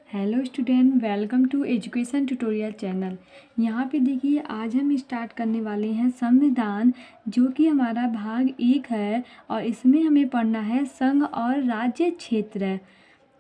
Hello student, welcome to education tutorial channel. यहाँ पे देखिए, आज हम स्टार्ट करने वाले हैं संविधान, जो कि हमारा भाग 1 है और इसमें हमें पढ़ना है संघ और राज्य क्षेत्र।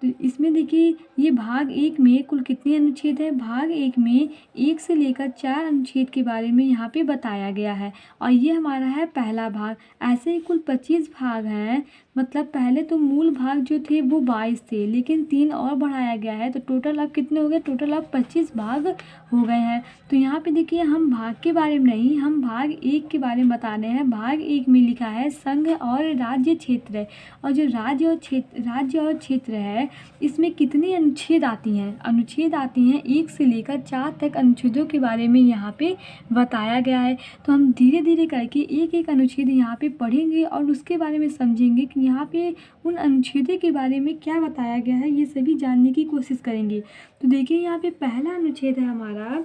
तो इसमें देखिए, ये भाग 1 में कुल कितने अनुच्छेद हैं। भाग 1 में 1 से लेकर 4 अनुच्छेद के बारे में यहाँ पे बताया गया है और ये हमारा है पहला भाग। ऐसे ही कुल 25 भाग हैं। मतलब पहले तो मूल भाग जो थे वो 22 थे, लेकिन 3 और बढ़ाया गया है, तो टोटल अब कितने हो गए? टोटल अब 25 भाग हो गए हैं। तो यहाँ पे देखिए, हम भाग के बारे में नहीं, हम भाग 1 के बारे में बता रहे हैं। भाग 1 में लिखा है संघ और राज्य क्षेत्र। और जो राज्य और क्षेत्र है, इसमें कितनी अनुच्छेद आती हैं? अनुच्छेद आती हैं 1 से लेकर 4 तक अनुच्छेदों के बारे में यहाँ पे बताया गया है। तो हम धीरे धीरे करके एक एक अनुच्छेद यहाँ पे पढ़ेंगे और उसके बारे में समझेंगे कि यहाँ पे उन अनुच्छेदों के बारे में क्या बताया गया है, ये सभी जानने की कोशिश करेंगे। तो देखिए, यहाँ पे पहला अनुच्छेद है हमारा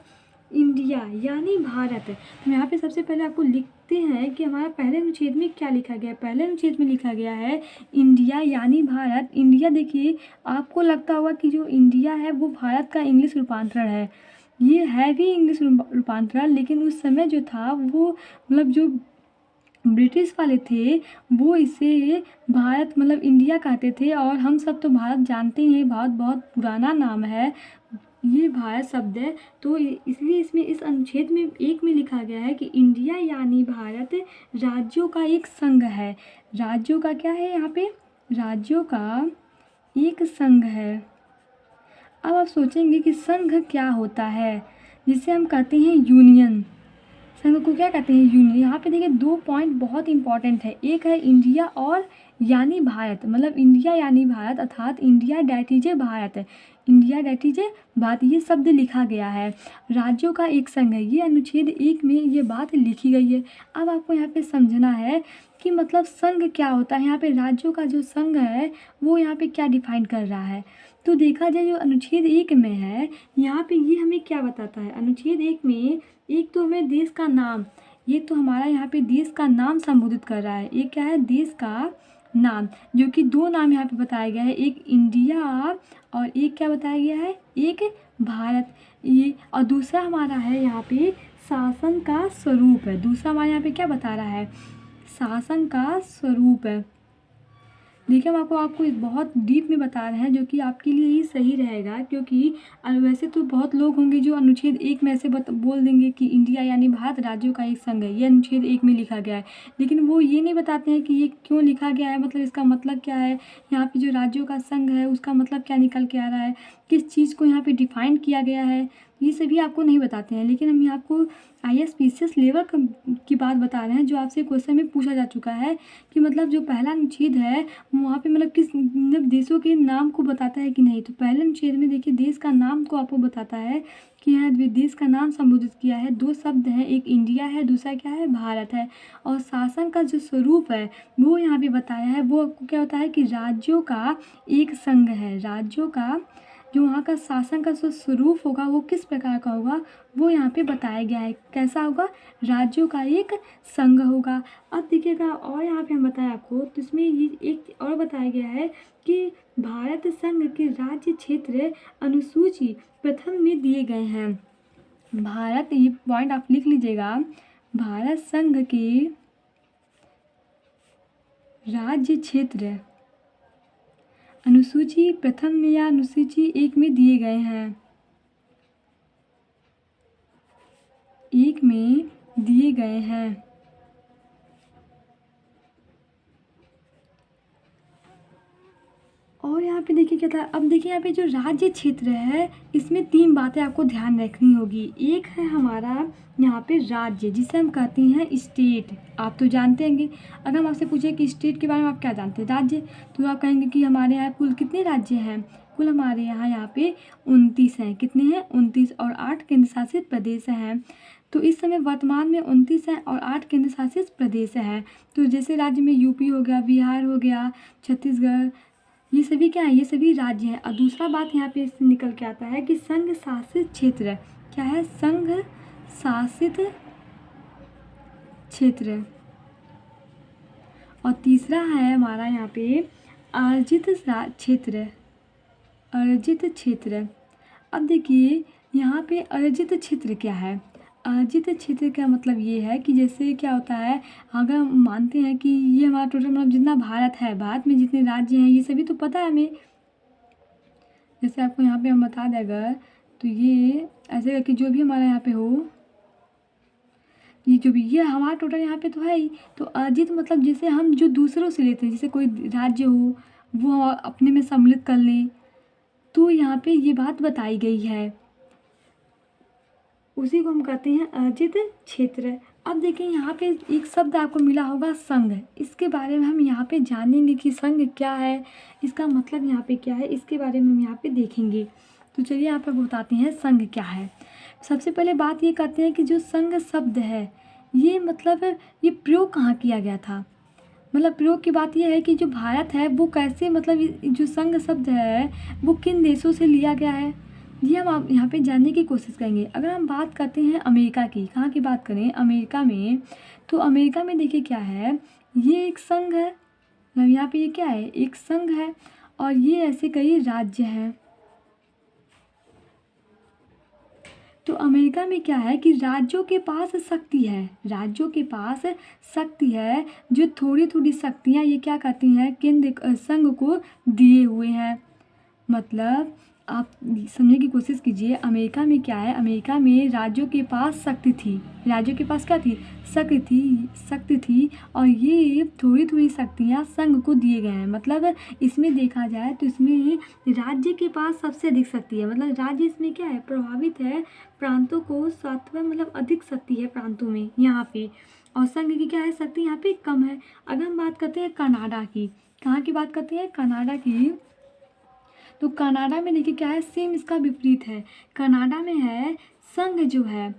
इंडिया यानी भारत। तो यहाँ पे सबसे पहले आपको लिखते हैं कि हमारा पहले अनुच्छेद में क्या लिखा गया है। पहले अनुच्छेद में लिखा गया है इंडिया यानी भारत। इंडिया, देखिए आपको लगता होगा कि जो इंडिया है वो भारत का इंग्लिश रूपांतरण है। ये है भी इंग्लिश रूपांतरण, लेकिन उस समय जो था वो मतलब जो ब्रिटिश वाले थे वो इसे भारत मतलब इंडिया कहते थे। और हम सब तो भारत जानते ही हैं, भारत बहुत पुराना नाम है, ये भारत शब्द है। तो इसलिए इसमें इस अनुच्छेद में 1 में लिखा गया है कि इंडिया यानी भारत राज्यों का एक संघ है। राज्यों का क्या है? यहाँ पे राज्यों का एक संघ है। अब आप सोचेंगे कि संघ क्या होता है, जिसे हम कहते हैं यूनियन। संघ को क्या कहते हैं? यूनियन। यहाँ पे देखिए 2 पॉइंट बहुत इंपॉर्टेंट है। एक है इंडिया और यानी भारत, मतलब इंडिया यानी भारत, अर्थात India that is a Bharat है। India that is a Bharat, ये शब्द लिखा गया है। राज्यों का एक संघ है, ये अनुच्छेद 1 में ये बात लिखी गई है। अब आपको यहाँ पे समझना है कि मतलब संघ क्या होता है। यहाँ पे राज्यों का जो संघ है वो यहाँ पे क्या डिफाइन कर रहा है। तो देखा जाए, जो अनुच्छेद 1 में है, यहाँ पे ये हमें क्या बताता है। अनुच्छेद 1 में एक तो हमें देश का नाम, ये तो हमारा यहाँ पे देश का नाम संबोधित कर रहा है। एक क्या है? देश का नाम, जो कि 2 नाम यहाँ पे बताया गया है, एक इंडिया और एक क्या बताया गया है? एक भारत। ये और दूसरा हमारा है यहाँ पे शासन का स्वरूप है। दूसरा हमारे यहाँ पे क्या बता रहा है? शासन का स्वरूप है। देखिए, हम आपको बहुत डीप में बता रहे हैं, जो कि आपके लिए ही सही रहेगा, क्योंकि वैसे तो बहुत लोग होंगे जो अनुच्छेद 1 में ऐसे बोल देंगे कि इंडिया यानी भारत राज्यों का एक संघ है, ये अनुच्छेद 1 में लिखा गया है, लेकिन वो ये नहीं बताते हैं कि ये क्यों लिखा गया है, मतलब इसका मतलब क्या है। यहाँ पे जो राज्यों का संघ है उसका मतलब क्या निकल के आ रहा है, किस चीज़ को यहाँ पे डिफाइन किया गया है, ये सभी आपको नहीं बताते हैं। लेकिन हम यहाँ आपको ISPCS लेवल की बात बता रहे हैं, जो आपसे क्वेश्चन में पूछा जा चुका है कि मतलब जो पहला अनुच्छेद है वहाँ पे मतलब किस मतलब देशों के नाम को बताता है कि नहीं। तो पहले अनुच्छेद में देखिए, देश का नाम को आपको बताता है कि यहाँ देश का नाम संबोधित किया है। 2 शब्द हैं, एक इंडिया है, दूसरा क्या है? भारत है। और शासन का जो स्वरूप है वो यहाँ पे बताया है। वो आपको क्या होता है कि राज्यों का एक संघ है। राज्यों का जो वहाँ का शासन का जो स्वरूप होगा वो किस प्रकार का होगा, वो यहाँ पे बताया गया है। कैसा होगा? राज्यों का एक संघ होगा। अब देखिएगा, और यहाँ पे हम बताएं आपको, तो इसमें ये एक और बताया गया है कि भारत संघ के राज्य क्षेत्र अनुसूची प्रथम में दिए गए हैं। भारत, ये पॉइंट आप लिख लीजिएगा, भारत संघ के राज्य क्षेत्र अनुसूची प्रथम में या अनुसूची 1 में दिए गए हैं। 1 में दिए गए हैं। और यहाँ पे देखिए क्या था। अब देखिए, यहाँ पे जो राज्य क्षेत्र है इसमें 3 बातें आपको ध्यान रखनी होगी। एक है हमारा यहाँ पे राज्य, जिसे हम कहते हैं स्टेट। आप तो जानते होंगे, अगर हम आपसे पूछे कि स्टेट के बारे में आप क्या जानते हैं, राज्य, तो आप कहेंगे कि हमारे यहाँ कुल कितने राज्य हैं। कुल हमारे यहाँ पे 29 हैं। कितने हैं? 29, और 8 केंद्र शासित प्रदेश हैं। तो इस समय वर्तमान में 29 हैं और 8 केंद्र शासित प्रदेश हैं। तो जैसे राज्य में यूपी हो गया, बिहार हो गया, छत्तीसगढ़, ये सभी क्या है? ये सभी राज्य हैं। और दूसरा बात यहाँ पे इससे निकल के आता है कि संघ शासित क्षेत्र क्या है? संघ शासित क्षेत्र। और तीसरा है हमारा यहाँ पे अर्जित क्षेत्र। अर्जित क्षेत्र। अब देखिए यहाँ पे अर्जित क्षेत्र क्या है। अर्जित क्षेत्र का मतलब ये है कि जैसे क्या होता है, अगर हम मानते हैं कि ये हमारा टोटल मतलब जितना भारत है, भारत में जितने राज्य हैं ये सभी तो पता है हमें। जैसे आपको यहाँ पे हम बता दें अगर, तो ये ऐसे करके जो भी हमारा यहाँ पे हो, ये जो भी ये हमारा टोटल यहाँ पे तो है ही। तो अर्जित मतलब जैसे हम जो दूसरों से लेते हैं, जैसे कोई राज्य हो वो अपने में सम्मिलित कर लें, तो यहाँ पे ये बात बताई गई है, उसी को हम कहते हैं अर्जित क्षेत्र। अब देखिए यहाँ पे एक शब्द आपको मिला होगा संघ। इसके बारे में हम यहाँ पे जानेंगे कि संघ क्या है, इसका मतलब यहाँ पे क्या है, इसके बारे में हम यहाँ पे देखेंगे। तो चलिए यहाँ पे बताते हैं संघ क्या है। सबसे पहले बात ये करते हैं कि जो संघ शब्द है ये मतलब ये प्रयोग कहाँ किया गया था। मतलब प्रयोग की बात यह है कि जो भारत है वो कैसे, मतलब जो संघ शब्द है वो किन देशों से लिया गया है, ये हम आप यहाँ पे जानने की कोशिश करेंगे। अगर हम बात करते हैं अमेरिका की, कहाँ की बात करें, अमेरिका में, तो अमेरिका में देखिए क्या है, ये एक संघ है। मतलब यहाँ पे ये क्या है, एक संघ है, और ये ऐसे कई राज्य हैं। तो अमेरिका में क्या है कि राज्यों के पास शक्ति है, राज्यों के पास शक्ति है, जो थोड़ी थोड़ी शक्तियाँ ये क्या करती हैं, केंद्र संघ को दिए हुए हैं। मतलब आप समझने की कोशिश कीजिए, अमेरिका में क्या है, अमेरिका में राज्यों के पास शक्ति थी, राज्यों के पास क्या थी, शक्ति थी, और ये थोड़ी थोड़ी शक्तियाँ संघ को दिए गए हैं। मतलब इसमें देखा जाए तो इसमें राज्य के पास सबसे अधिक शक्ति है। मतलब राज्य इसमें क्या है, प्रभावित है, प्रांतों को सातवें मतलब अधिक शक्ति है प्रांतों में यहाँ पे, और संघ की क्या है, शक्ति यहाँ पे कम है। अगर हम बात करते हैं कनाडा की, कहाँ की बात करते हैं, कनाडा की, तो कनाडा में देखिए क्या है, सेम इसका विपरीत है। कनाडा में है संघ, जो है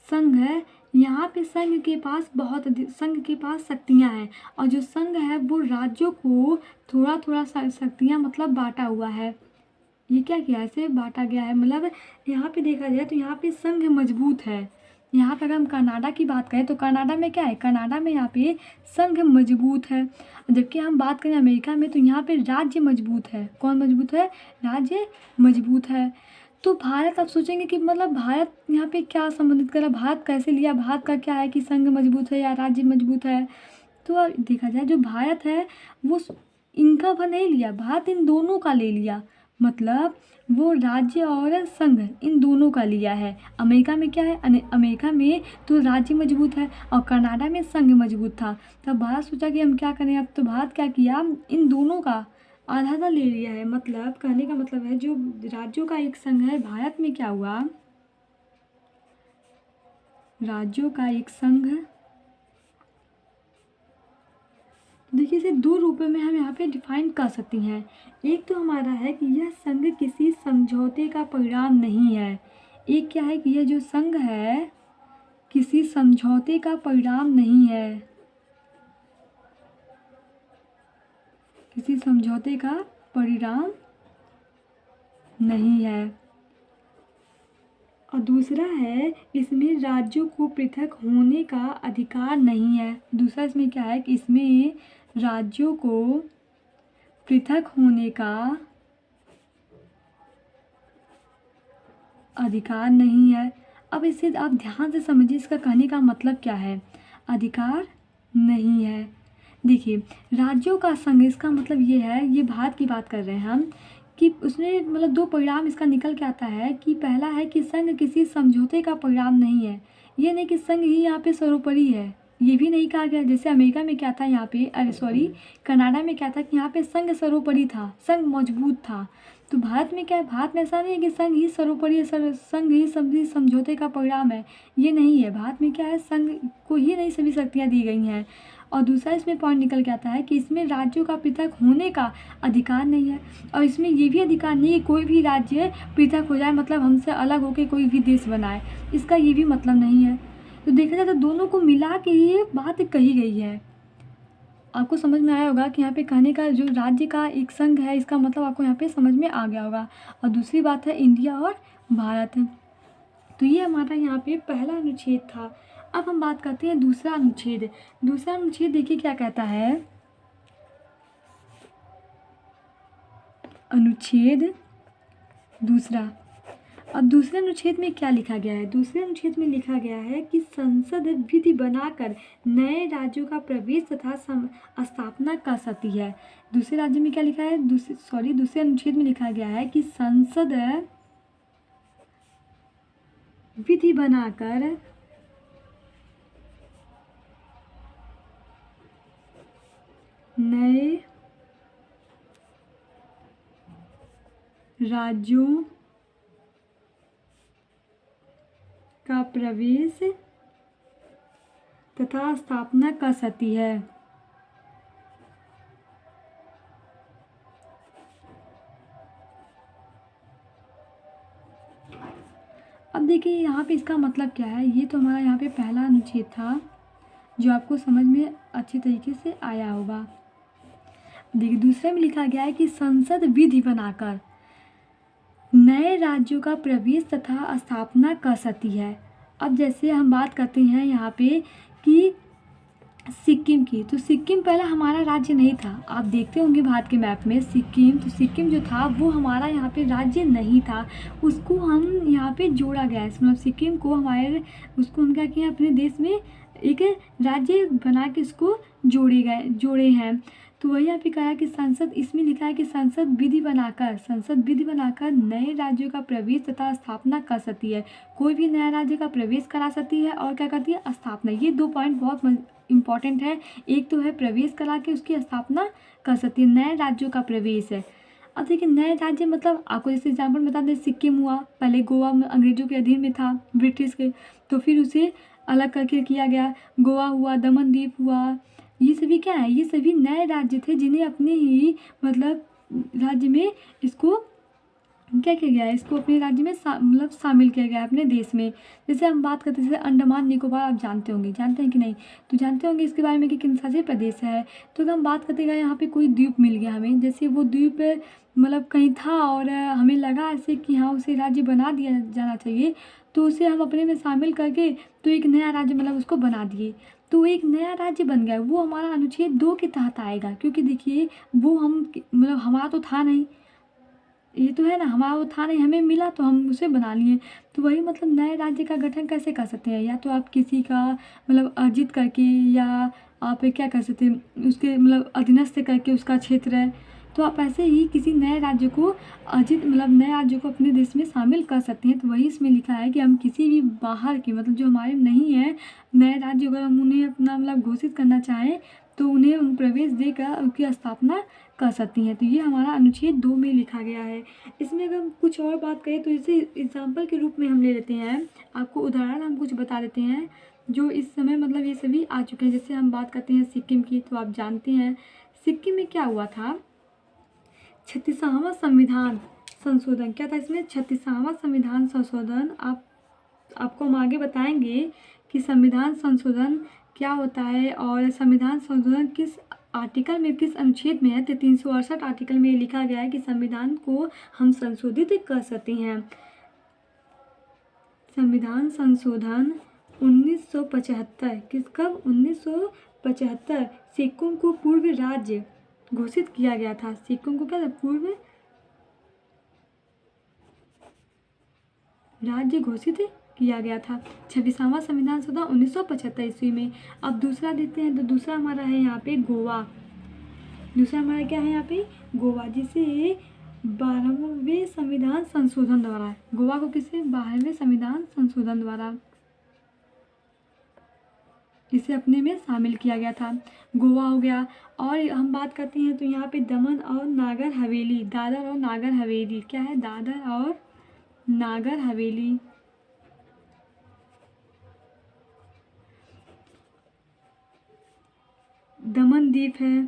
संघ है, यहाँ पे संघ के पास बहुत अधिक, संघ के पास शक्तियाँ हैं, और जो संघ है वो राज्यों को थोड़ा थोड़ा शक्तियाँ मतलब बांटा हुआ है। ये क्या किया, ऐसे बांटा गया है। मतलब यहाँ पे देखा जाए तो यहाँ पे संघ मजबूत है। यहाँ पर अगर हम कनाडा की बात करें तो कनाडा में क्या है, कनाडा में यहाँ पे संघ मजबूत है। जबकि हम बात करें अमेरिका में तो यहाँ पे राज्य मजबूत है। कौन मजबूत है, राज्य मजबूत है। तो भारत, आप सोचेंगे कि मतलब भारत यहाँ पे क्या संबंधित करा, भारत कैसे लिया, भारत का क्या है कि संघ मजबूत है या राज्य मजबूत है। तो देखा जाए जो भारत है वो इनका भर नहीं लिया, भारत इन दोनों का ले लिया। मतलब वो राज्य और संघ इन दोनों का लिया है। अमेरिका में क्या है, अमेरिका में तो राज्य मजबूत है और कनाडा में संघ मजबूत था। तब भारत सोचा कि हम क्या करें, अब तो भारत क्या किया, इन दोनों का आधा आधा ले लिया है। मतलब कहने का मतलब है जो राज्यों का एक संघ है, भारत में क्या हुआ, राज्यों का एक संघ। देखिए इसे दो रूपों में हम यहाँ पे डिफाइन कर सकती हैं। एक तो हमारा है कि यह संघ किसी समझौते का परिणाम नहीं है। एक क्या है कि यह जो संघ है किसी समझौते का परिणाम नहीं है, किसी समझौते का परिणाम नहीं है। और दूसरा है इसमें राज्यों को पृथक होने का अधिकार नहीं है। दूसरा इसमें क्या है कि इसमें राज्यों को पृथक होने का अधिकार नहीं है। अब इसे आप ध्यान से समझिए, इसका कहने का मतलब क्या है, अधिकार नहीं है। देखिए राज्यों का संघ, इसका मतलब ये है, ये भारत की बात कर रहे हैं हम, कि उसमें मतलब दो परिणाम इसका निकल के आता है कि पहला है कि संघ किसी समझौते का परिणाम नहीं है। ये नहीं कि संघ ही यहाँ पे सर्वोपरि है, ये भी नहीं कहा गया। जैसे अमेरिका में क्या था यहाँ पे, अरे सॉरी कनाडा में क्या था कि यहाँ पे संघ सर्वोपरि था, संघ मजबूत था। तो भारत में क्या है, भारत में ऐसा नहीं है कि संघ ही सर्वोपरि है, संघ ही सभी समझौते का परिणाम है, ये नहीं है। भारत में क्या है, संघ को ही नहीं सभी शक्तियाँ दी गई हैं। और दूसरा इसमें पॉइंट निकल के आता है कि इसमें राज्यों का पृथक होने का अधिकार नहीं है, और इसमें ये भी अधिकार नहीं है कि कोई भी राज्य पृथक हो जाए, मतलब हमसे अलग होकर कोई भी देश बनाए, इसका ये भी मतलब नहीं है। तो देखा जाए तो दोनों को मिला के ये बात कही गई है। आपको समझ में आया होगा कि यहाँ पे कहने का जो राज्य का एक संघ है, इसका मतलब आपको यहाँ पे समझ में आ गया होगा। और दूसरी बात है इंडिया और भारत। तो ये हमारा यहाँ पे पहला अनुच्छेद था। अब हम बात करते हैं दूसरा अनुच्छेद। दूसरा अनुच्छेद देखिए क्या कहता है, अनुच्छेद दूसरा। अब दूसरे अनुच्छेद में क्या लिखा गया है? दूसरे अनुच्छेद में लिखा गया है कि संसद विधि बनाकर नए राज्यों का प्रवेश तथा स्थापना कर सकती है। दूसरे राज्य में क्या लिखा है? दूसरे अनुच्छेद में लिखा गया है कि संसद विधि बनाकर नए राज्यों का प्रवेश तथा स्थापना कर सकती है। अब देखिए यहाँ पे इसका मतलब क्या है। ये तो हमारा यहाँ पे पहला अनुच्छेद था जो आपको समझ में अच्छी तरीके से आया होगा। देखिए दूसरे में लिखा गया है कि संसद विधि बनाकर नए राज्यों का प्रवेश तथा स्थापना कर सकती है। अब जैसे हम बात करते हैं यहाँ पे कि सिक्किम की, तो सिक्किम पहले हमारा राज्य नहीं था। आप देखते होंगे भारत के मैप में सिक्किम, तो सिक्किम जो था वो हमारा यहाँ पे राज्य नहीं था। उसको हम यहाँ पे जोड़ा गया है, मतलब सिक्किम को उसको हम क्या किया, अपने देश में एक राज्य बना के इसको जोड़े हैं। तो वही यहाँ पे कहा है कि संसद, इसमें लिखा है कि संसद विधि बनाकर नए राज्यों का प्रवेश तथा स्थापना कर सकती है। कोई भी नया राज्य का प्रवेश करा सकती है और क्या करती है, स्थापना। ये 2 पॉइंट बहुत इम्पॉर्टेंट है। एक तो है प्रवेश करा के उसकी स्थापना कर सकती है, नए राज्यों का प्रवेश है। अब देखिए नए राज्य मतलब आपको जैसे एग्जाम्पल बता दें, सिक्किम हुआ, पहले गोवा अंग्रेजों के अधीन में था, ब्रिटिश के, तो फिर उसे अलग करके किया गया। गोवा हुआ, दमन द्वीप हुआ, ये सभी क्या है, ये सभी नए राज्य थे जिन्हें अपने ही मतलब राज्य में इसको क्या किया गया है, इसको अपने राज्य में मतलब शामिल किया गया है अपने देश में। जैसे हम बात करते हैं जैसे अंडमान निकोबार, आप जानते हैं कि नहीं? तो जानते होंगे इसके बारे में कि किन शासित प्रदेश है। तो अगर हम बात करते हैं यहाँ पे कोई द्वीप मिल गया हमें, जैसे वो द्वीप मतलब कहीं था और हमें लगा ऐसे कि हाँ उसे राज्य बना दिया जाना चाहिए, तो उसे हम अपने में शामिल करके तो एक नया राज्य मतलब उसको बना दिए, तो एक नया राज्य बन गया। वो हमारा अनुच्छेद 2 के तहत आएगा, क्योंकि देखिए वो हम मतलब हमारा तो था नहीं, ये तो है ना, हमारा वो था नहीं, हमें मिला तो हम उसे बना लिए। तो वही मतलब नए राज्य का गठन कैसे कर सकते हैं, या तो आप किसी का मतलब अर्जित करके, या आप क्या कर सकते हैं उसके मतलब अधीनस्थ करके उसका क्षेत्र है, तो आप ऐसे ही किसी नए राज्य को नए राज्य को अपने देश में शामिल कर सकते हैं। तो वही इसमें लिखा है कि हम किसी भी बाहर के मतलब जो हमारे नहीं है नए राज्य, अगर हम उन्हें अपना मतलब घोषित करना चाहें तो उन्हें हम प्रवेश देकर उनकी स्थापना कर सकती हैं। तो ये हमारा अनुच्छेद 2 में लिखा गया है। इसमें अगर हम कुछ और बात करें तो इसे एग्जाम्पल के रूप में हम ले लेते हैं, आपको उदाहरण हम कुछ बता देते हैं जो इस समय मतलब ये सभी आ चुके हैं। जैसे हम बात करते हैं सिक्किम की, तो आप जानते हैं सिक्किम में क्या हुआ था, 36वां संविधान संशोधन। क्या था इसमें? 36वां संविधान संशोधन। आपको हम आगे बताएंगे कि संविधान संशोधन क्या होता है और संविधान संशोधन किस आर्टिकल में, किस अनुच्छेद में है। तो 368 आर्टिकल में लिखा गया है कि संविधान को हम संशोधित कर सकते हैं। संविधान संशोधन 1975 कब? 1975 सिक्किम को पूर्व राज्य घोषित किया गया था। सिक्किम को क्या था? पूर्व राज्य घोषित किया गया था। 26वां संविधान संशोधन 1975 ईस्वी में। अब दूसरा देते हैं, तो दूसरा हमारा है यहाँ पे गोवा। दूसरा हमारा क्या है यहाँ पे? गोवा, जिसे 12वें संविधान संशोधन द्वारा, गोवा को किसे 12वें संविधान संशोधन द्वारा इसे अपने में शामिल किया गया था। गोवा हो गया। और हम बात करते हैं तो यहाँ पे दमन और नागर हवेली, दादर और नागर हवेली, क्या है? दादर और नागर हवेली। दमन द्वीप है,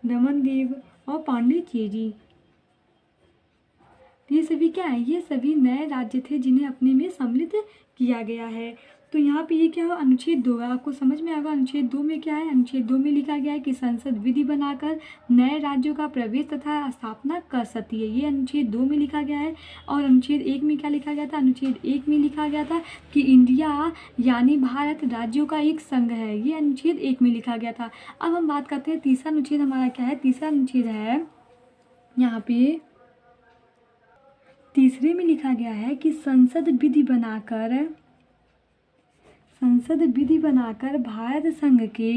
दमन द्वीप और पांडिचेरी। ये सभी क्या है? ये सभी नए राज्य थे जिन्हें अपने में सम्मिलित किया गया है। तो यहाँ पे ये क्या हो? अनुच्छेद 2 है। आपको समझ में आएगा अनुच्छेद 2 में क्या है। अनुच्छेद 2 में लिखा गया है कि संसद विधि बनाकर नए राज्यों का प्रवेश तथा स्थापना कर सकती है। ये अनुच्छेद 2 में लिखा गया है। और अनुच्छेद 1 में क्या लिखा गया था? अनुच्छेद 1 में लिखा गया था कि इंडिया यानी भारत राज्यों का एक संघ है। ये अनुच्छेद 1 में लिखा गया था। अब हम बात करते हैं तीसरा अनुच्छेद हमारा क्या है। तीसरा अनुच्छेद है यहाँ पे दूसरे में लिखा गया है कि संसद विधि बनाकर भारत संघ के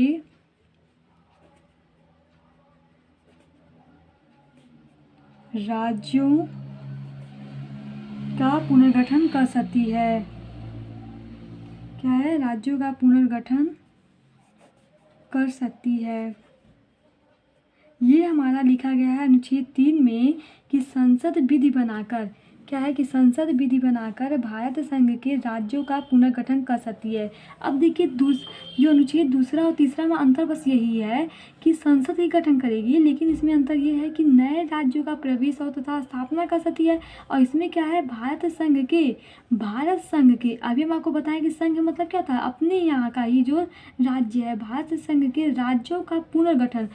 राज्यों का पुनर्गठन कर सकती है। क्या है? राज्यों का पुनर्गठन कर सकती है। ये हमारा लिखा गया है अनुच्छेद 3 में कि संसद विधि बनाकर, क्या है कि संसद विधि बनाकर भारत संघ के राज्यों का पुनर्गठन कर सकती है। अब देखिए जो अनुच्छेद दूसरा और तीसरा में अंतर बस यही है कि संसद ही गठन करेगी, लेकिन इसमें अंतर ये है कि नए राज्यों का प्रवेश और तथा स्थापना कर सकती है। और इसमें क्या है? भारत संघ के अभी हम आपको बताएं कि संघ मतलब क्या था? अपने यहाँ का ही जो राज्य है, भारत संघ के राज्यों का पुनर्गठन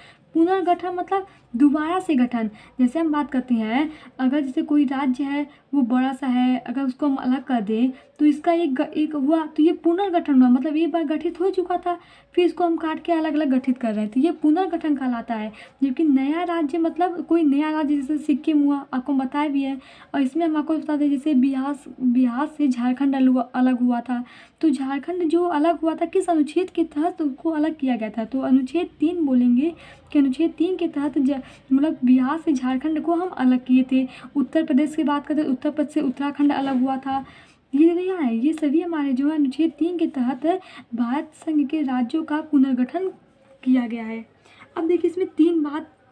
मतलब दोबारा से गठन। जैसे हम बात करते हैं, अगर जैसे कोई राज्य है वो बड़ा सा है, अगर उसको हम अलग कर दें तो इसका एक हुआ तो ये पुनर्गठन हुआ, मतलब एक बार गठित हो चुका था, फिर इसको हम काट के अलग अलग गठित कर रहे हैं, तो ये पुनर्गठन कहलाता है। जबकि नया राज्य मतलब कोई नया राज्य, जैसे सिक्किम हुआ, आपको बताया भी है। और इसमें हम आपको बता दें जैसे बिहार से झारखंड अलग हुआ था, तो झारखंड जो अलग हुआ था किस अनुच्छेद के तहत उसको अलग किया गया था? तो अनुच्छेद 3 बोलेंगे कि अनुच्छेद 3 के तहत मतलब बिहार से झारखंड को हम अलग किए थे। उत्तर प्रदेश की बात करें, उत्तर प्रदेश से उत्तराखंड अलग हुआ था। ये यहाँ है, ये सभी हमारे जो है अनुच्छेद 3 के तहत भारत संघ के राज्यों का पुनर्गठन किया गया है। अब देखिए इसमें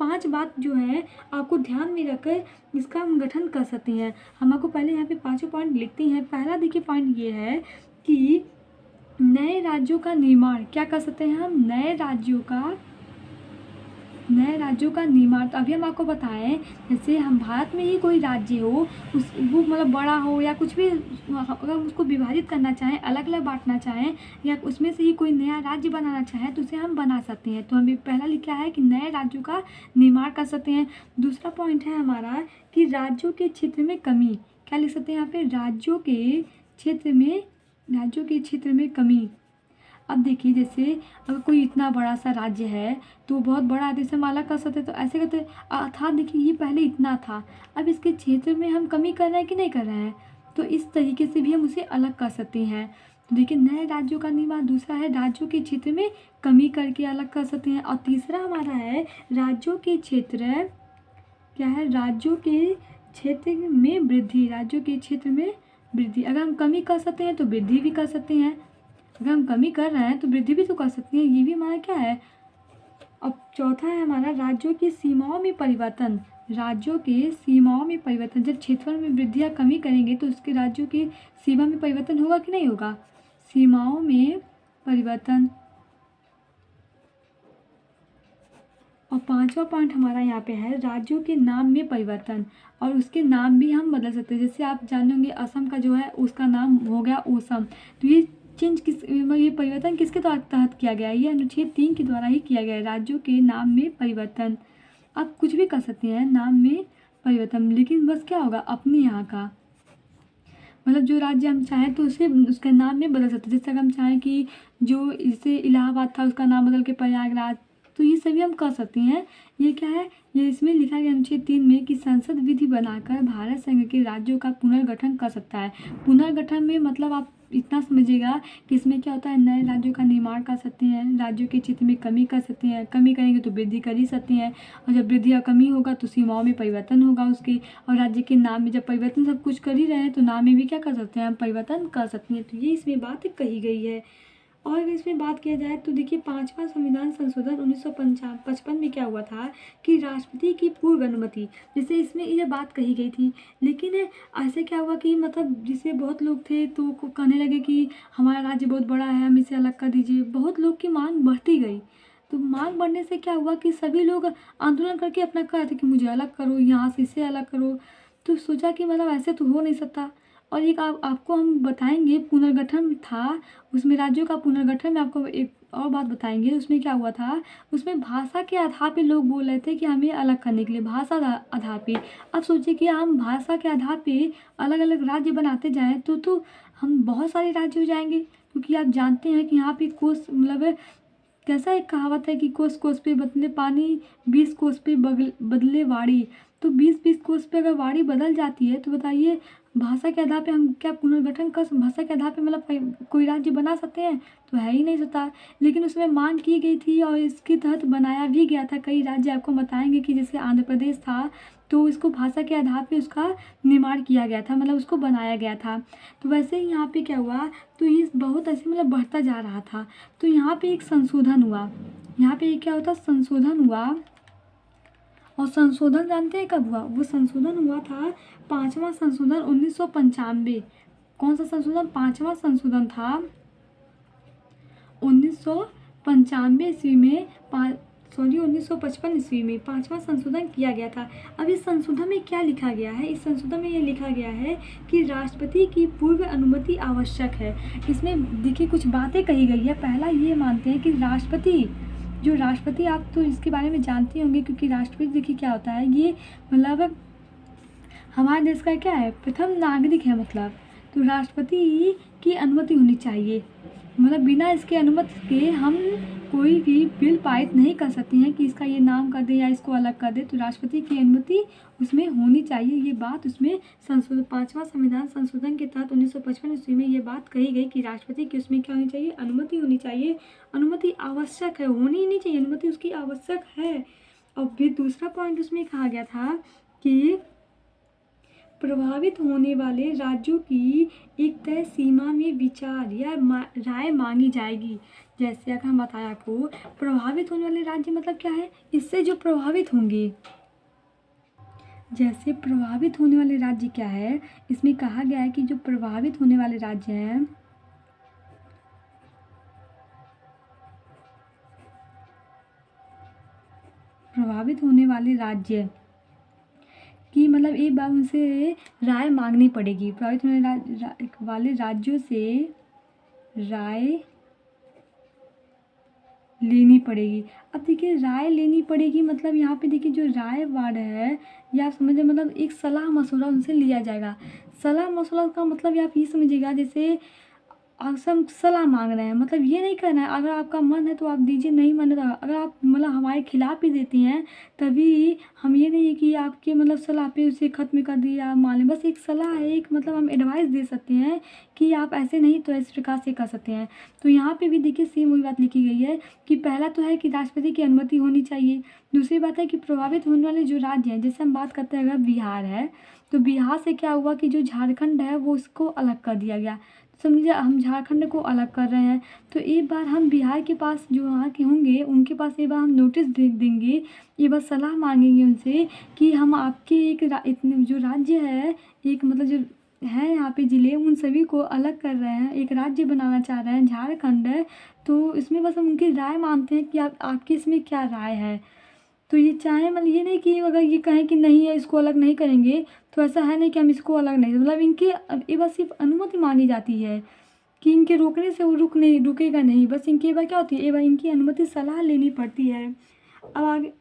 5 बात जो है आपको ध्यान में रखकर इसका हम गठन कर सकते हैं। हम आपको पहले यहाँ पे 5 पॉइंट लिखते हैं। पहला देखिए पॉइंट ये है कि नए राज्यों का निर्माण क्या कर सकते हैं हम? नए राज्यों का निर्माण। तो अभी हम आपको बताएं, जैसे हम भारत में ही कोई राज्य हो, वो मतलब बड़ा हो या कुछ भी, अगर उसको विभाजित करना चाहें, अलग अलग बांटना चाहें, या उसमें से ही कोई नया राज्य बनाना चाहें तो उसे हम बना सकते हैं। तो हमें पहला लिखा है कि नए राज्यों का निर्माण कर सकते हैं। दूसरा पॉइंट है हमारा कि राज्यों के क्षेत्र में कमी। क्या लिख सकते हैं यहाँ पे? राज्यों के क्षेत्र में कमी। अब देखिए जैसे अगर कोई इतना बड़ा सा राज्य है तो बहुत बड़ा देश हम अलग कर सकते, तो ऐसे करते अर्थात देखिए ये पहले इतना था, अब इसके क्षेत्र में हम कमी कर रहे हैं कि नहीं कर रहे हैं, तो इस तरीके से भी हम उसे अलग कर सकते हैं। तो देखिए नए राज्यों का निर्माण। दूसरा है राज्यों के क्षेत्र में कमी करके अलग कर सकते हैं। और तीसरा हमारा है राज्यों के क्षेत्र में वृद्धि। राज्यों के क्षेत्र में वृद्धि, अगर हम कमी कर सकते हैं तो वृद्धि भी कर सकते हैं, अगर हम कमी कर रहे हैं तो वृद्धि भी तो कर सकते हैं। ये भी हमारा क्या है? अब चौथा है हमारा राज्यों की सीमाओं में परिवर्तन। जब क्षेत्रफल में वृद्धि या कमी करेंगे तो उसके राज्यों की सीमा में परिवर्तन होगा कि नहीं होगा? सीमाओं में परिवर्तन। और 5वां पॉइंट हमारा यहाँ पे है राज्यों के नाम में परिवर्तन, और उसके नाम भी हम बदल सकते हैं। जैसे आप जानेंगे असम का जो है उसका नाम हो गया ओसम, तो ये परिवर्तन किसके तहत किया गया है? ये अनुच्छेद 3 के द्वारा ही किया गया है, राज्यों के नाम में परिवर्तन। आप कुछ भी कर सकते हैं नाम में परिवर्तन, लेकिन बस क्या होगा? अपने यहाँ का, मतलब जो राज्य हम चाहें तो उसे उसके नाम में बदल सकते हैं। जैसे अगर हम चाहें कि जो इससे इलाहाबाद था उसका नाम बदल के प्रयागराज, तो ये सभी हम कर सकते हैं। ये क्या है? ये इसमें लिखा गया अनुच्छेद 3 में कि संसद विधि बनाकर भारत संघ के राज्यों का पुनर्गठन कर सकता है। पुनर्गठन में मतलब आप इतना समझिएगा कि इसमें क्या होता है? नए राज्यों का निर्माण कर सकते हैं, राज्यों के क्षेत्र में कमी कर सकते हैं, कमी करेंगे तो वृद्धि कर ही सकते हैं, और जब वृद्धि या कमी होगा तो सीमाओं में परिवर्तन होगा उसके, और राज्य के नाम में जब परिवर्तन सब कुछ कर ही रहे हैं तो नाम में भी क्या कर सकते हैं? हम परिवर्तन कर सकते हैं। तो ये इसमें बात कही गई है। और अगर इसमें बात किया जाए तो देखिए 5वां संविधान संशोधन 1955 में क्या हुआ था कि राष्ट्रपति की पूर्व अनुमति, जैसे इसमें यह बात कही गई थी। लेकिन ऐसे क्या हुआ कि मतलब जिससे बहुत लोग थे तो कहने लगे कि हमारा राज्य बहुत बड़ा है, हम इसे अलग कर दीजिए। बहुत लोग की मांग बढ़ती गई, तो मांग बढ़ने से क्या हुआ कि सभी लोग आंदोलन करके अपना कहा था कि मुझे अलग करो, यहाँ से इसे अलग करो। तो सोचा कि मतलब ऐसे तो हो नहीं सकता। और एक आपको हम बताएंगे पुनर्गठन था, उसमें राज्यों का पुनर्गठन में आपको एक और बात बताएंगे। उसमें क्या हुआ था? उसमें भाषा के आधार पे लोग बोल रहे थे कि हमें अलग करने के लिए, भाषा आधार पे। अब सोचिए कि हम भाषा के आधार पे अलग अलग राज्य बनाते जाएं तो हम बहुत सारे राज्य हो जाएंगे, क्योंकि आप जानते हैं कि यहाँ पे कोश मतलब कैसा एक कहावत है कि कोस कोस पे बदले पानी, 20 कोस पे बदले वाणी। तो 20-20 कोस पे अगर वाणी बदल जाती है तो बताइए भाषा के आधार पे हम क्या पुनर्गठन कर, भाषा के आधार पे मतलब कोई राज्य बना सकते हैं? तो है ही नहीं सकता। लेकिन उसमें मांग की गई थी और इसके तहत बनाया भी गया था। कई राज्य आपको बताएंगे कि जैसे आंध्र प्रदेश था, तो इसको भाषा के आधार पे उसका निर्माण किया गया था, मतलब उसको बनाया गया था। तो वैसे ही यहाँ पे क्या हुआ, तो ये बहुत ऐसे मतलब बढ़ता जा रहा था। तो यहाँ पे एक संशोधन हुआ, यहाँ पे क्या होता, संशोधन हुआ। और संशोधन जानते हैं कब हुआ? वो संशोधन हुआ था 5वां संशोधन 1995। कौन सा संशोधन? 5वां संशोधन था 1995 ईस्वी में, 1955 ईस्वी में 5वां संशोधन किया गया था। अब इस संशोधन में क्या लिखा गया है? इस संशोधन में ये लिखा गया है कि राष्ट्रपति की पूर्व अनुमति आवश्यक है। इसमें देखिए कुछ बातें कही गई है। पहला ये मानते हैं कि राष्ट्रपति, आप तो इसके बारे में जानते होंगे, क्योंकि राष्ट्रपति देखिए क्या होता है, ये मतलब हमारे देश का क्या है, प्रथम नागरिक है मतलब। तो राष्ट्रपति की अनुमति होनी चाहिए, मतलब बिना इसके अनुमति के हम कोई भी बिल पारित नहीं कर सकते हैं कि इसका ये नाम कर दे या इसको अलग कर दे। तो राष्ट्रपति की अनुमति उसमें होनी चाहिए। ये बात उसमें संशोधन 5वां संविधान संशोधन के तहत 1955 ईस्वी में ये बात कही गई कि राष्ट्रपति की उसमें क्या होनी चाहिए, अनुमति होनी चाहिए। अनुमति आवश्यक है, होनी ही नहीं चाहिए, अनुमति उसकी आवश्यक है। और फिर दूसरा पॉइंट उसमें कहा गया था कि प्रभावित होने वाले राज्यों की एक तय सीमा में विचार या राय मांगी जाएगी। जैसे अगर हम बताया आपको, प्रभावित होने वाले राज्य मतलब क्या है, इससे जो प्रभावित होंगे। जैसे प्रभावित होने वाले राज्य क्या है, इसमें कहा गया है कि जो प्रभावित होने वाले राज्य हैं, प्रभावित होने वाले राज्य कि मतलब एक बार उनसे राय मांगनी पड़ेगी। प्रभावित होने वाले राज्यों से राय लेनी पड़ेगी। अब देखिए राय लेनी पड़ेगी मतलब यहाँ पे देखिए जो राय वर्ड है, या आप समझिए मतलब एक सलाह मशवरा उनसे लिया जाएगा। सलाह मशवरा का मतलब आप ये समझिएगा, जैसे आपसे हम सलाह मांग रहे हैं, मतलब ये नहीं करना है अगर आपका मन है तो आप दीजिए, नहीं मन है तो अगर आप मतलब हमारे खिलाफ ही देती हैं, तभी हम ये नहीं है कि आपके मतलब सलाह पे उसे ख़त्म कर दिए आप मान लें। बस एक सलाह है, एक मतलब हम एडवाइस दे सकते हैं कि आप ऐसे नहीं तो इस प्रकार से कर सकते हैं। तो यहाँ पे भी देखिए सेम वही बात लिखी गई है कि पहला तो है कि राष्ट्रपति की अनुमति होनी चाहिए। दूसरी बात है कि प्रभावित होने वाले जो राज्य हैं, जैसे हम बात करते हैं अगर बिहार है, तो बिहार से क्या हुआ कि जो झारखंड है वो उसको अलग कर दिया गया। समझिए हम झारखंड को अलग कर रहे हैं, तो एक बार हम बिहार के पास जो वहाँ के होंगे उनके पास एक बार हम नोटिस दे देंगे, एक बार सलाह मांगेंगे उनसे कि हम आपके इतने जो राज्य है, एक मतलब जो है यहाँ पे ज़िले, उन सभी को अलग कर रहे हैं, एक राज्य बनाना चाह रहे हैं झारखंड है। तो इसमें बस हम उनकी राय मानते हैं कि आपकी इसमें क्या राय है। तो ये चाहे मतलब ये नहीं कि अगर ये कहें कि नहीं है इसको अलग नहीं करेंगे, तो ऐसा है नहीं कि हम इसको अलग नहीं, मतलब इनके ये बस सिर्फ अनुमति मांगी जाती है कि इनके रोकने से वो रुकेगा नहीं। बस इनकी एक बार क्या होती है, एक बार इनकी अनुमति सलाह लेनी पड़ती है। अब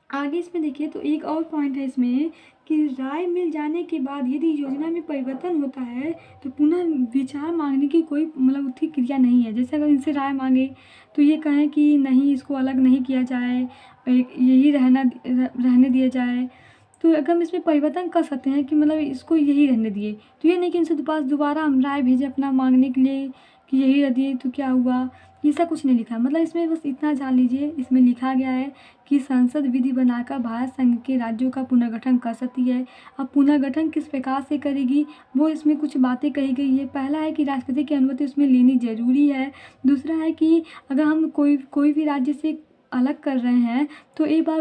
आगे इसमें देखिए तो एक और पॉइंट है इसमें कि राय मिल जाने के बाद यदि योजना में परिवर्तन होता है तो पुनः विचार मांगने की कोई मतलब उसकी क्रिया नहीं है। जैसे अगर इनसे राय मांगे तो ये कहें कि नहीं इसको अलग नहीं किया जाए, यही रहने दिया जाए, तो अगर हम इसमें परिवर्तन कर सकते हैं कि मतलब इसको यही रहने दिए, तो ये नहीं कि इनसे पास दोबारा हम राय भेजें अपना मांगने के लिए कि यही रह दिए तो क्या हुआ, ये सब कुछ नहीं लिखा। मतलब इसमें बस इतना जान लीजिए, इसमें लिखा गया है कि संसद विधि बनाकर भारत संघ के राज्यों का पुनर्गठन कर सकती है। अब पुनर्गठन किस प्रकार से करेगी वो इसमें कुछ बातें कही गई है। पहला है कि राष्ट्रपति की अनुमति उसमें लेनी ज़रूरी है। दूसरा है कि अगर हम कोई भी राज्य से अलग कर रहे हैं तो एक बार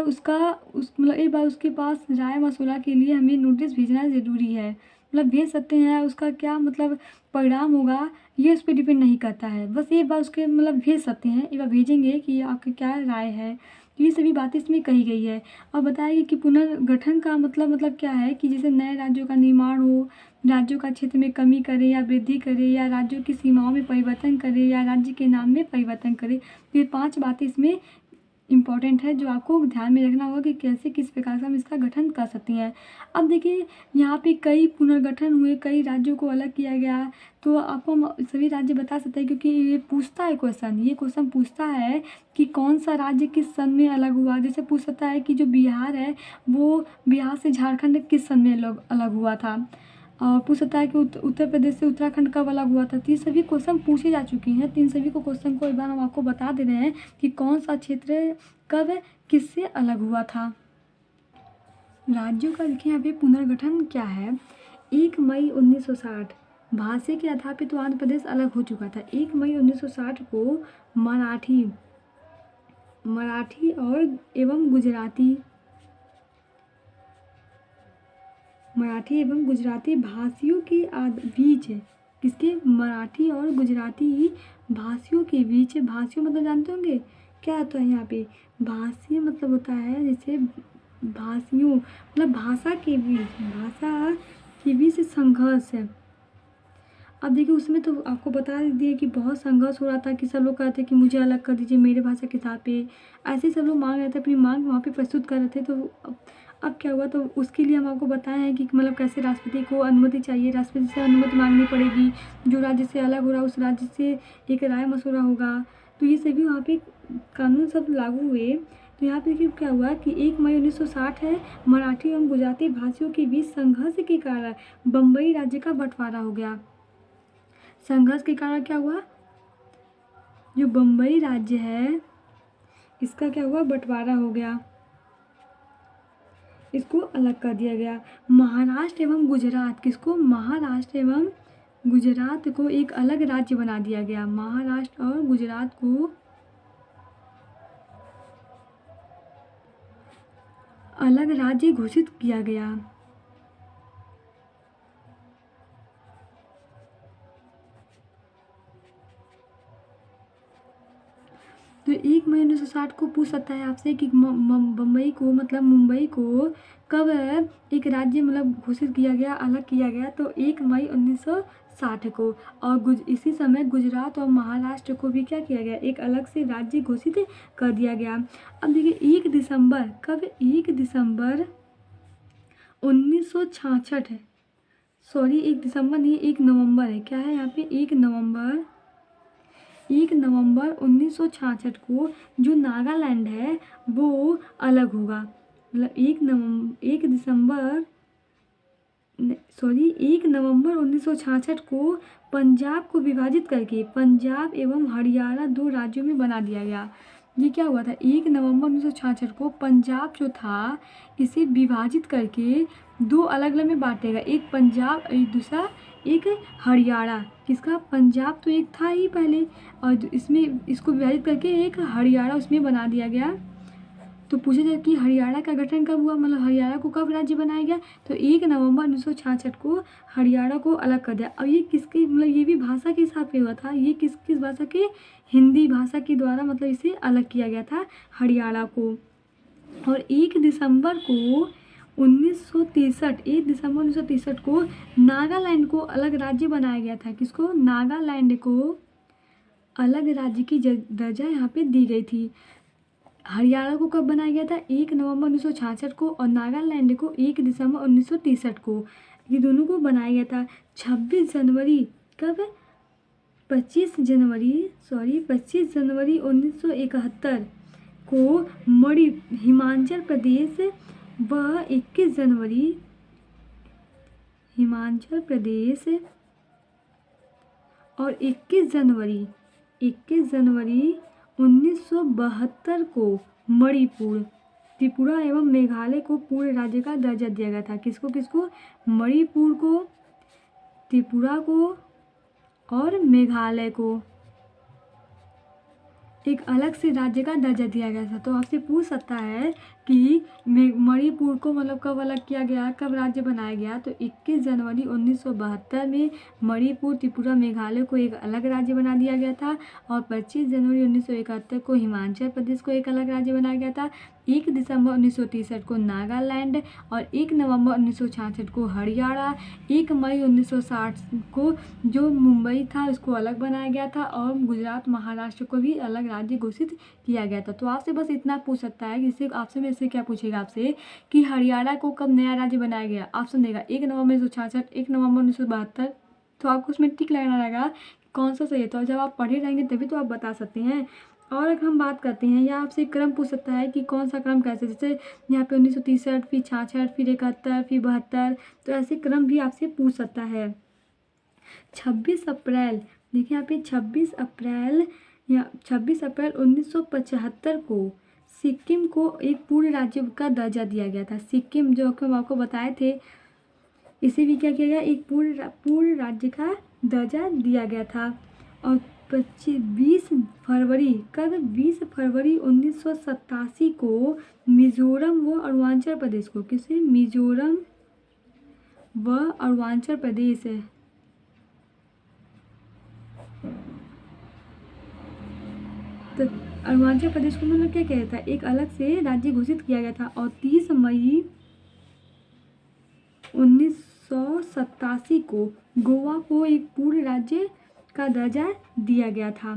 एक बार उसके पास राय मशवरा के लिए हमें नोटिस भेजना ज़रूरी है। मतलब भेज सकते हैं, उसका क्या मतलब परिणाम होगा ये उस पर डिपेंड नहीं करता है, बस एक बार उसके मतलब भेज सकते हैं, एक बार भेजेंगे कि आपकी क्या राय है। तो ये सभी बातें इसमें कही गई है। और बताइए कि पुनर्गठन का मतलब क्या है कि जैसे नए राज्यों का निर्माण हो, राज्यों का क्षेत्र में कमी करे या वृद्धि करे, या राज्यों की सीमाओं में परिवर्तन करे, या राज्य के नाम में परिवर्तन करे। तो ये 5 बातें इसमें इम्पॉर्टेंट है जो आपको ध्यान में रखना होगा कि कैसे किस प्रकार से हम इसका गठन कर सकते हैं। अब देखिए यहाँ पे कई पुनर्गठन हुए, कई राज्यों को अलग किया गया, तो आपको हम सभी राज्य बता सकते हैं क्योंकि ये पूछता है क्वेश्चन, ये क्वेश्चन पूछता है कि कौन सा राज्य किस सन में अलग हुआ। जैसे पूछ सकता है कि जो बिहार है वो बिहार से झारखंड किस सन में अलग हुआ था, और पूछ सकता है कि उत्तर प्रदेश से उत्तराखंड कब अलग हुआ था। तो ये सभी क्वेश्चन पूछे जा चुके हैं, तो इन सभी को क्वेश्चन को एक बार हम आपको बता दे रहे हैं कि कौन सा क्षेत्र कब किससे अलग हुआ था। राज्यों का देखिए यहाँ पे पुनर्गठन क्या है। 1 मई 1960 भाषा के आधार पर तो आंध्र प्रदेश अलग हो चुका था। 1 मई 1960 को मराठी और एवं गुजराती भाषियों के बीच, किसके, मराठी और गुजराती भाषियों के बीच। भाषियों मतलब जानते होंगे क्या होता है यहाँ पे, भाषी मतलब होता है जैसे भाषियों मतलब भाषा के बीच संघर्ष है। अब देखिए उसमें तो आपको बता दिए कि बहुत संघर्ष हो रहा था कि सब लोग कहते थे कि मुझे अलग कर दीजिए मेरे भाषा के हिसाब पे, ऐसे सब लोग मांग रहे थे, अपनी मांग वहाँ पे प्रस्तुत कर रहे थे। तो अब क्या हुआ, तो उसके लिए हम आपको बताए हैं कि मतलब कैसे राष्ट्रपति को अनुमति चाहिए, राष्ट्रपति से अनुमति मांगनी पड़ेगी, जो राज्य से अलग हो रहा है उस राज्य से एक राय मशवरा होगा। तो ये सभी वहाँ पे कानून सब लागू हुए। तो यहाँ पे देखिए क्या हुआ कि 1 मई 1960 है, मराठी एवं गुजराती भाषियों के बीच संघर्ष के कारण बम्बई राज्य का बंटवारा हो गया। संघर्ष के कारण क्या हुआ, जो बम्बई राज्य है इसका क्या हुआ, बंटवारा हो गया, इसको अलग कर दिया गया। महाराष्ट्र एवं गुजरात, किसको, महाराष्ट्र एवं गुजरात को एक अलग राज्य बना दिया गया। महाराष्ट्र और गुजरात को अलग राज्य घोषित किया गया। तो 1 मई 1960 को पूछ सकता है आपसे कि बम्बई को मतलब मुंबई को कब एक राज्य मतलब घोषित किया गया, अलग किया गया। तो 1 मई 1960 को, और इसी समय गुजरात और महाराष्ट्र को भी क्या किया गया, एक अलग से राज्य घोषित कर दिया गया। अब देखिए 1 दिसंबर कब, 1 दिसंबर 1966 है, सॉरी 1 दिसंबर नहीं 1 नवंबर है, क्या है यहाँ पे 1 नवंबर 1966 को जो नागालैंड है वो अलग होगा। मतलब 1 नवंबर 1966 को पंजाब को विभाजित करके पंजाब एवं हरियाणा 2 राज्यों में बना दिया गया। ये क्या हुआ था, 1 नवंबर 1966 को पंजाब जो था इसे विभाजित करके 2 अलग अलग में बांटेगा, एक पंजाब एक दूसरा एक हरियाणा। किसका, पंजाब तो एक था ही पहले, और इसमें इसको विभाजित करके एक हरियाणा उसमें बना दिया गया। तो पूछा जाए कि हरियाणा का गठन कब हुआ, मतलब हरियाणा को कब राज्य बनाया गया, तो 1 नवंबर 1966 को हरियाणा को अलग कर दिया। अब ये किसकी, मतलब ये भी भाषा के हिसाब से हुआ था, ये किस भाषा के, हिंदी भाषा के द्वारा मतलब इसे अलग किया गया था हरियाणा को। और 1 दिसंबर 1963 को नागालैंड को अलग राज्य बनाया गया था। किसको, नागालैंड को अलग राज्य की दर्जा यहाँ पे दी गई थी। हरियाणा को कब बनाया गया था, 1 नवंबर 1966 को, और नागालैंड को 1 दिसंबर 1963 को, ये दोनों को बनाया गया था। 26 जनवरी कब, 25 जनवरी 1971 को हिमाचल प्रदेश व 21 जनवरी हिमाचल प्रदेश और 21 जनवरी 1972 को मणिपुर, त्रिपुरा एवं मेघालय को पूरे राज्य का दर्जा दिया गया था। किसको, मणिपुर को, त्रिपुरा को और मेघालय को एक अलग से राज्य का दर्जा दिया गया था। तो आपसे पूछ सकता है कि मणिपुर को मतलब कब अलग किया गया, कब राज्य बनाया गया, तो 21 जनवरी 1972 में मणिपुर, त्रिपुरा, मेघालय को एक अलग राज्य बना दिया गया था। और 25 जनवरी 1971 को हिमाचल प्रदेश को एक अलग राज्य बनाया गया था। 1 दिसंबर 1963 को नागालैंड और 1 नवंबर 1966 को हरियाणा, 1 मई 1960 को जो मुंबई था उसको अलग बनाया गया था और गुजरात, महाराष्ट्र को भी अलग राज्य घोषित किया गया था। तो आपसे बस इतना पूछ सकता है कि इससे आपसे में से क्या पूछेगा आपसे कि हरियाणा को कब नया राज्य बनाया गया। ऑप्शन देगा 1 नवंबर 1966, 1 नवंबर 1972। तो आपको उसमें टिक लगाना रहेगा कौन सा सही है। तो जब आप पढ़े रहेंगे तभी तो आप बता सकते हैं। और अगर हम बात करते हैं या आपसे क्रम पूछ सकता है कि कौन सा क्रम कैसे, जैसे यहाँ पे 1963, फिर 66, फिर 71, फिर 72, तो ऐसे क्रम भी आपसे पूछ सकता है। 26 अप्रैल, देखिए यहाँ पे 26 अप्रैल 1975 को सिक्किम को एक पूर्ण राज्य का दर्जा दिया गया था। सिक्किम जो हम आपको बताए थे, इसे भी क्या किया गया, एक पूर्ण राज्य का दर्जा दिया गया था। और 20 फरवरी 1987 को मिजोरम व अरुणाचल प्रदेश को, किसे, मिजोरम व अरुणाचल प्रदेश है, तो अरुणाचल प्रदेश को मतलब क्या कहता है, एक अलग से राज्य घोषित किया गया था। और 30 मई 1987 को गोवा को एक पूर्ण राज्य का दर्जा दिया गया था।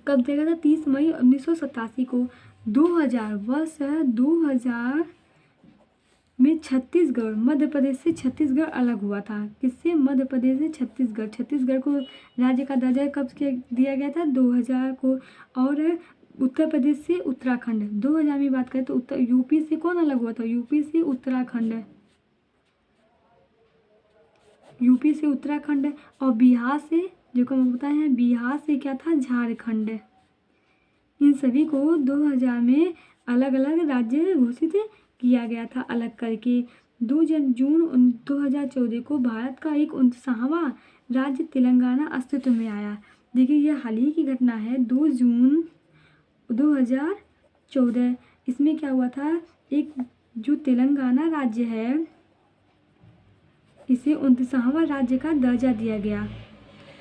कब दिया गया था, 30 मई 1987 को। 2000 में छत्तीसगढ़, मध्य प्रदेश से छत्तीसगढ़ अलग हुआ था। किससे, मध्य प्रदेश से छत्तीसगढ़। छत्तीसगढ़ को राज्य का दर्जा कब दिया गया था, 2000 को। और उत्तर प्रदेश से उत्तराखंड, 2000 में बात करें तो यूपी से कौन अलग हुआ था, यूपी से उत्तराखंड, यूपी से उत्तराखंड। और बिहार से, जो हम बताए हैं, बिहार से क्या था, झारखंड। इन सभी को 2000 में अलग अलग राज्य घोषित किया गया था अलग करके। 2 जून 2014 को भारत का एक 59वां राज्य तेलंगाना अस्तित्व में आया। देखिए यह हाल ही की घटना है, 2 जून 2014। इसमें क्या हुआ था, एक जो तेलंगाना राज्य है इसे 59वां राज्य का दर्जा दिया गया।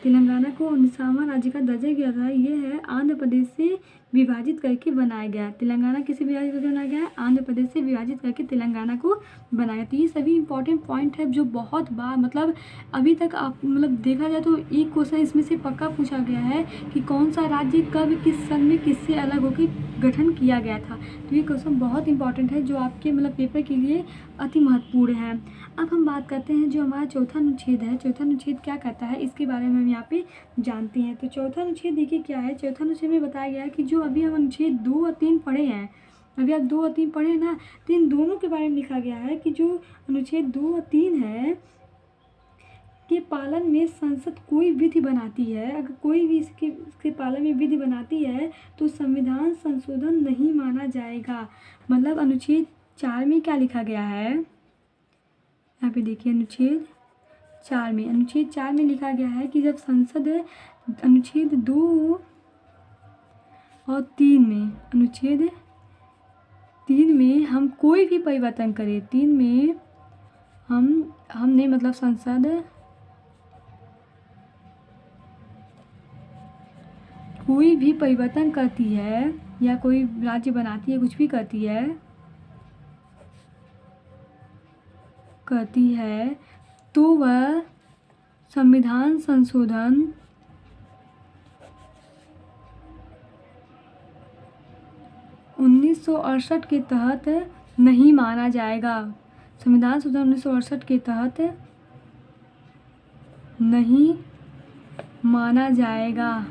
तेलंगाना को 59वां राज्य का दर्जा दिया था। ये है आंध्र प्रदेश से विभाजित करके बनाया गया। तेलंगाना किसे विभाजित करके बनाया गया है, आंध्र प्रदेश से विभाजित करके तेलंगाना को बनाया। तो ये सभी इंपॉर्टेंट पॉइंट है जो बहुत बार मतलब अभी तक आप मतलब देखा जाए तो एक क्वेश्चन इसमें से पक्का पूछा गया है कि कौन सा राज्य कब किस सन में किससे अलग होकर गठन किया गया था। तो ये क्वेश्चन बहुत इंपॉर्टेंट है जो आपके मतलब पेपर के लिए अति महत्वपूर्ण है। अब हम बात करते हैं जो हमारा चौथा अनुच्छेद है। चौथा अनुच्छेद क्या कहता है इसके बारे में हम यहाँ पे जानते हैं। तो चौथा अनुच्छेद देखिए क्या है। चौथा अनुच्छेद में बताया गया है कि जो अभी हम अनुच्छेद 2 और 3 पढ़े हैं, अभी आप 2 और 3 पढ़े हैं ना, तो इन दोनों के बारे में लिखा गया है कि जो अनुच्छेद 2 और 3 है के पालन में संसद कोई विधि बनाती है, अगर कोई भी इसके पालन में विधि बनाती है तो संविधान संशोधन नहीं माना जाएगा। मतलब अनुच्छेद 4 में क्या लिखा गया है, यहाँ पे देखिए अनुच्छेद 4 में लिखा गया है कि जब संसद अनुच्छेद 2 और 3 में, अनुच्छेद 3 में हम कोई भी परिवर्तन करें, 3 में हमने मतलब संसद कोई भी परिवर्तन करती है या कोई राज्य बनाती है, कुछ भी करती है तो वह संविधान संशोधन 1968 के तहत नहीं माना जाएगा। संविधान संशोधन 1968 के तहत नहीं माना जाएगा।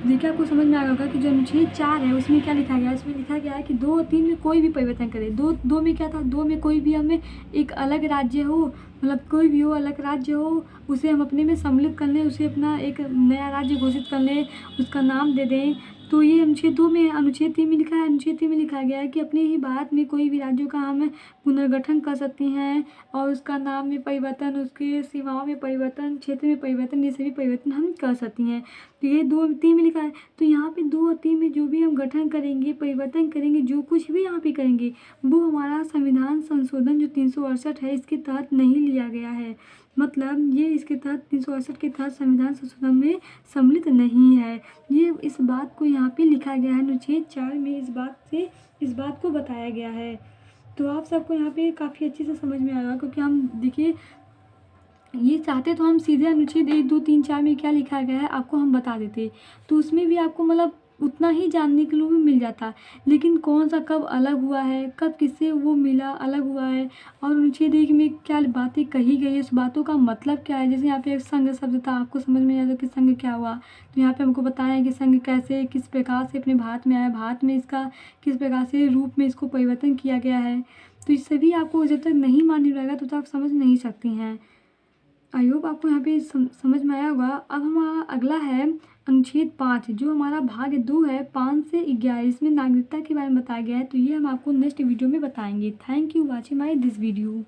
देखिए आपको समझ में आ होगा कि जो अनुच्छेद 4 है उसमें क्या लिखा गया है। इसमें लिखा गया है कि 2 और 3 में कोई भी परिवर्तन करें। दो में क्या था, 2 में कोई भी हमें एक अलग राज्य हो, मतलब कोई भी हो अलग राज्य हो, उसे हम अपने में सम्मिलित कर लें, उसे अपना एक नया राज्य घोषित कर लें, उसका नाम दे दें। तो ये अनुच्छेद 2 में, अनुच्छेद 3 में लिखा है, अनुच्छेद 3 में लिखा गया है कि अपने ही भारत में कोई भी राज्यों का हम पुनर्गठन कर सकते हैं और उसका नाम में परिवर्तन, उसके सीमाओं में परिवर्तन, क्षेत्र में परिवर्तन, ये सभी परिवर्तन हम कर सकती हैं। तो ये 2-3 में लिखा है। तो यहाँ पे 2 और 3 में जो भी हम गठन करेंगे, परिवर्तन करेंगे, जो कुछ भी यहाँ पे करेंगे, वो हमारा संविधान संशोधन जो 368 है इसके तहत नहीं लिया गया है। मतलब ये इसके तहत 368 के तहत संविधान संशोधन में सम्मिलित नहीं है। ये इस बात को यहाँ पे लिखा गया है, अनुच्छेद 4 में इस बात को बताया गया है। तो आप सबको यहाँ पे काफ़ी अच्छे से समझ में आएगा, क्योंकि हम देखिए ये चाहते तो हम सीधे अनुच्छेद 1, 2, 3, 4 में क्या लिखा गया है आपको हम बता देते, तो उसमें भी आपको मतलब उतना ही जानने के लिए भी मिल जाता। लेकिन कौन सा कब अलग हुआ है, कब किससे वो मिला, अलग हुआ है, और अनुच्छेद 1 में क्या बातें कही गई है, उस बातों का मतलब क्या है। जैसे यहाँ पे एक संघ शब्द था, आपको समझ में आया कि संघ क्या हुआ। तो यहाँ पे हमको बताया है कि संघ कैसे, किस प्रकार से अपने भारत में आया, भारत में इसका किस प्रकार से रूप में इसको परिवर्तन किया गया है। तो ये सभी आपको जब तक नहीं मालूम रहेगा तो आप समझ नहीं सकती हैं। आई होप आपको यहाँ पे समझ में आया होगा। अब हमारा अगला है अनुच्छेद 5, जो हमारा भाग 2 है 5 से 11, इसमें नागरिकता के बारे में बताया गया है। तो ये हम आपको नेक्स्ट वीडियो में बताएंगे। Thank you watching my this video.